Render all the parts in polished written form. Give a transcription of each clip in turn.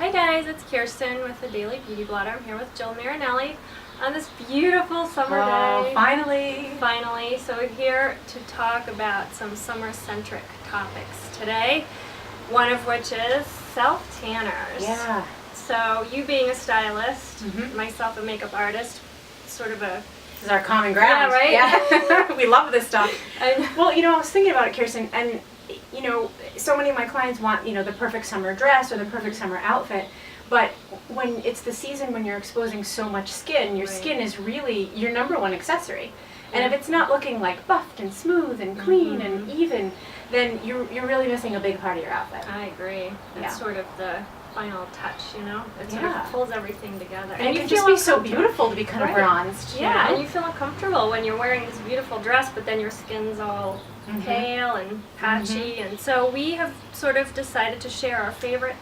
Hey guys, it's Kirsten with the Daily Beauty Blotter. I'm here with Jill Marinelli on this beautiful summer day. Finally! So we're here to talk about some summer-centric topics today, one of which is self-tanners. Yeah. So you being a stylist, myself a makeup artist, sort of a... This is our common ground. Yeah, right? Yeah. We love this stuff. And Well, I was thinking about it, Kirsten, and so many of my clients want, the perfect summer dress or the perfect summer outfit, but when it's the season when you're exposing so much skin, your skin is really your number one accessory. And if it's not looking like buffed and smooth and clean and even, then you're really missing a big part of your outfit. I agree. It's sort of the final touch, It sort of pulls everything together. And it can just be so beautiful to be kind of bronzed. Yeah, and you feel uncomfortable when you're wearing this beautiful dress, but then your skin's all pale and patchy. And so we have sort of decided to share our favorite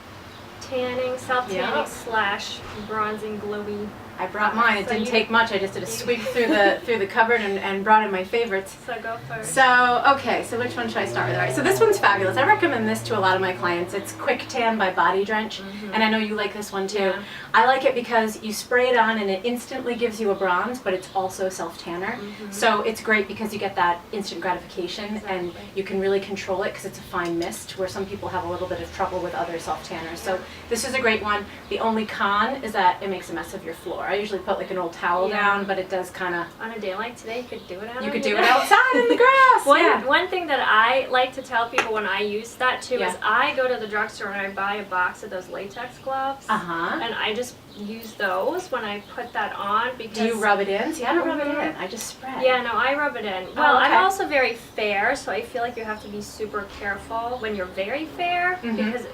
tanning, self-tanning slash bronzing glowy. I brought mine. It didn't take much. I just did a sweep through the cupboard and brought in my favorites. So go first. So which one should I start with? All right, so this one's fabulous. I recommend this to a lot of my clients. It's Quick Tan by Body Drench, and I know you like this one too. Yeah. I like it because you spray it on and it instantly gives you a bronze, but it's also self-tanner. So it's great because you get that instant gratification and you can really control it because it's a fine mist, where some people have a little bit of trouble with other self-tanners. So this is a great one. The only con is that it makes a mess of your floor. I usually put like an old towel down, but it does kind of... On a day like today, you could do it out. You could do it outside in the grass. One thing that I like to tell people when I use that too is I go to the drugstore and I buy a box of those latex gloves. And I just use those when I put that on because... Do you rub it in? See, I don't rub it in. I just spread. Yeah, no, I rub it in. Well, I'm also very fair, so I feel like you have to be super careful when you're very fair because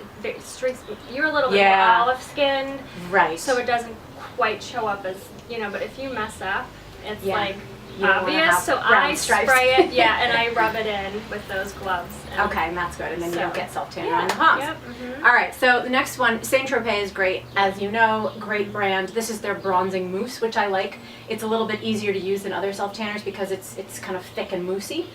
you're a little bit more olive-skinned. Right. So it doesn't quite show up as, but if you mess up, it's like you obvious. So I spray it, and I rub it in with those gloves. And that's good. And then you don't get self-tanner on the palms. All right, so the next one, Saint-Tropez is great. As you know, great brand. This is their bronzing mousse, which I like. It's a little bit easier to use than other self-tanners because it's kind of thick and moussey,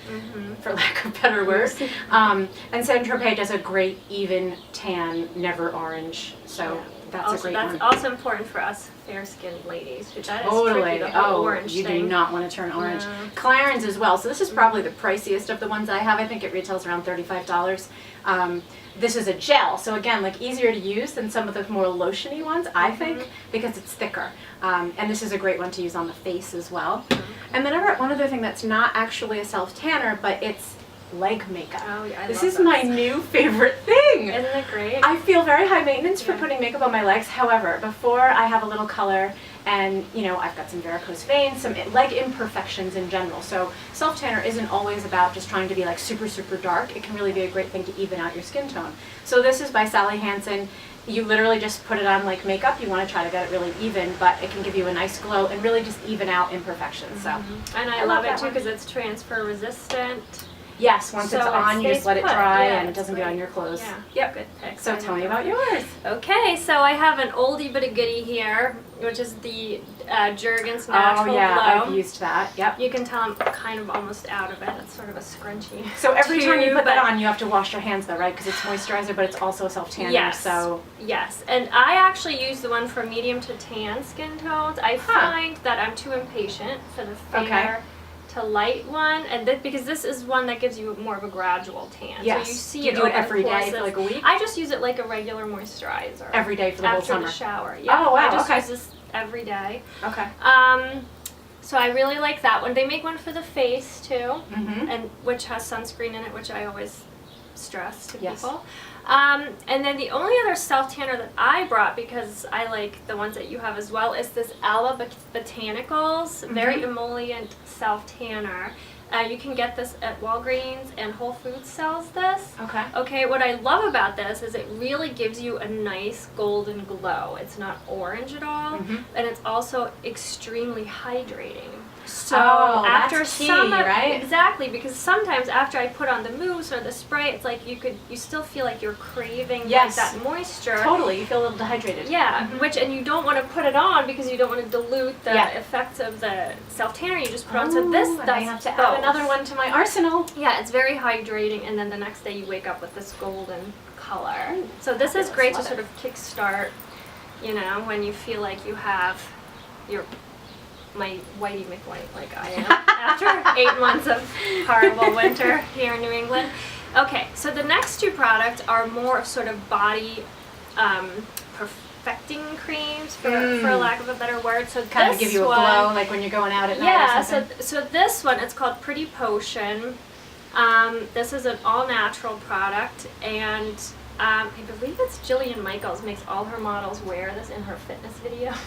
for lack of better words. And Saint-Tropez does a great even tan, never orange. So that's a great one. That's also important for us fair-skinned ladies. That is Totally. tricky, the whole orange you thing. do not want to turn orange. No. Clarins as well. So this is probably the priciest of the ones I have. I think it retails around $35. This is a gel, so again, like easier to use than some of the more lotiony ones, I think, because it's thicker. And this is a great one to use on the face as well. And then I brought one other thing that's not actually a self-tanner, but it's leg makeup. Oh, yeah, this is my new favorite thing. Isn't it great? I feel very high maintenance for putting makeup on my legs. However, before I have a little color and, I've got some varicose veins, some leg imperfections in general. So self-tanner isn't always about just trying to be like super, super dark. It can really be a great thing to even out your skin tone. So this is by Hansen. You literally just put it on like makeup. You want to try to get it really even, but it can give you a nice glow and really just even out imperfections. So, and I love it too because it's transfer resistant. Yes, once it's on, you just let it dry and it doesn't get on your clothes. Yep, good pick. So tell me about yours. Okay, so I have an oldie but a goodie here, which is the Jergens Natural Glow. I've used that. Yep. You can tell I'm kind of almost out of it. It's sort of a scrunchy. So every time you put that on, you have to wash your hands though, right? Because it's moisturizer, but it's also a self-tanner. Yes. So yes, and I actually use the one for medium to tan skin tones. I find that I'm too impatient for the fair to light one, and because this is one that gives you more of a gradual tan. Yes. So you see you do it every day for like a week? I just use it like a regular moisturizer. Every day for the whole summer? After the shower, yeah. Oh, wow, I just use this every day. Okay. So I really like that one. They make one for the face too, and which has sunscreen in it, which I always stress to people. And then the only other self-tanner that I brought, because I like the ones that you have as well, is this Botanicals, very emollient self-tanner. You can get this at Walgreens, and Whole Foods sells this. Okay, what I love about this is it really gives you a nice golden glow. It's not orange at all, and it's also extremely hydrating. So that's after key, some right? Exactly, because sometimes after I put on the mousse or the spray, it's like you still feel like you're craving like that moisture. Totally, you feel a little dehydrated. Yeah, and you don't want to put it on because you don't want to dilute the effects of the self tanner. You just put on. So this does I have to add another one to my arsenal. Yeah, it's very hydrating, and then the next day you wake up with this golden color. So this is great to sort of kickstart, you know, when you feel like you have my Whitey McWhite like I am after 8 months of horrible winter here in New England. Okay, so the next two products are more of sort of body perfecting creams, for lack of a better word. So kind of give you a glow, like when you're going out at night or something. So this one, it's called Pretty Potion. This is an all-natural product, and I believe it's Jillian Michaels makes all her models wear this in her fitness videos.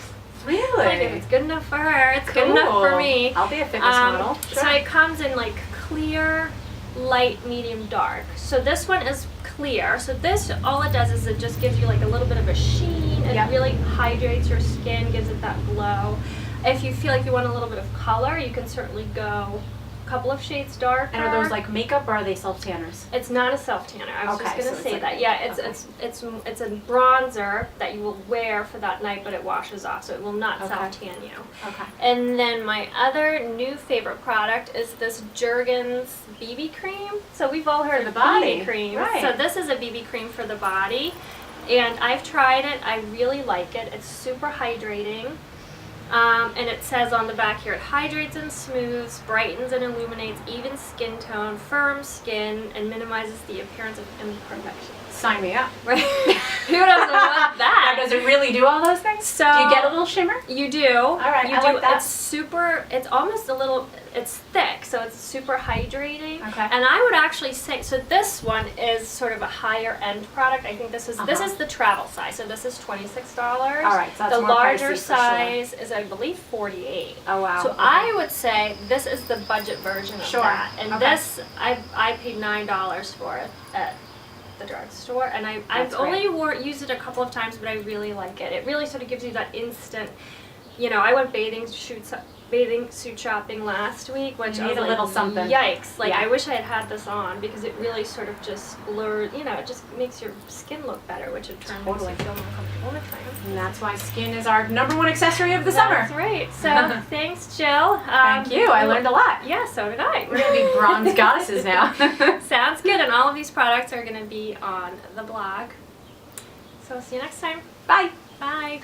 Really? Like if it's good enough for her, it's good enough for me. I'll be a fitness model. Sure. So it comes in like clear, light, medium, dark. So this one is clear. So this, all it does is it just gives you like a little bit of a sheen. It really hydrates your skin, gives it that glow. If you feel like you want a little bit of color, you can certainly go couple of shades darker. And are those like makeup or are they self tanners? It's not a self tanner. I was just gonna say that. Yeah, it's a bronzer that you will wear for that night, but it washes off, so it will not self tan you. Okay. And then my other new favorite product is this Jergens Bb Cream. So we've all heard of BB cream. Right. So this is a BB cream for the body, and I've tried it. I really like it. It's super hydrating. And it says on the back here, it hydrates and smooths, brightens and illuminates even skin tone, firm skin, and minimizes the appearance of imperfections. Sign me up. Right? Who doesn't want that? Now, does it really do all those things? So do you get a little shimmer? You do. All right, you I do. like that. It's super, it's almost a little, it's thick, so it's super hydrating. Okay. And I would actually say, so this one is sort of a higher end product. I think this is the travel size, so this is $26. All right, so that's the more larger pricey size is, I believe, $48. Oh wow. So I would say this is the budget version of that. And this, I paid $9 for it at the drugstore, and I've only used it a couple of times, but I really like it. It really sort of gives you that instant, you know, I went bathing suit shopping last week, which you I need was a like, little something. Yikes! Like I wish I had had this on because it really sort of just blurs. You know, it just makes your skin look better, which in turn makes you feel more comfortable with time. And that's why skin is our #1 accessory of the summer. That's right. So thanks, Jill. Thank you. I learned a lot. Yeah, so did I. We're gonna be bronze goddesses now. Sounds good. And all of these products are going to be on the blog. So see you next time. Bye. Bye.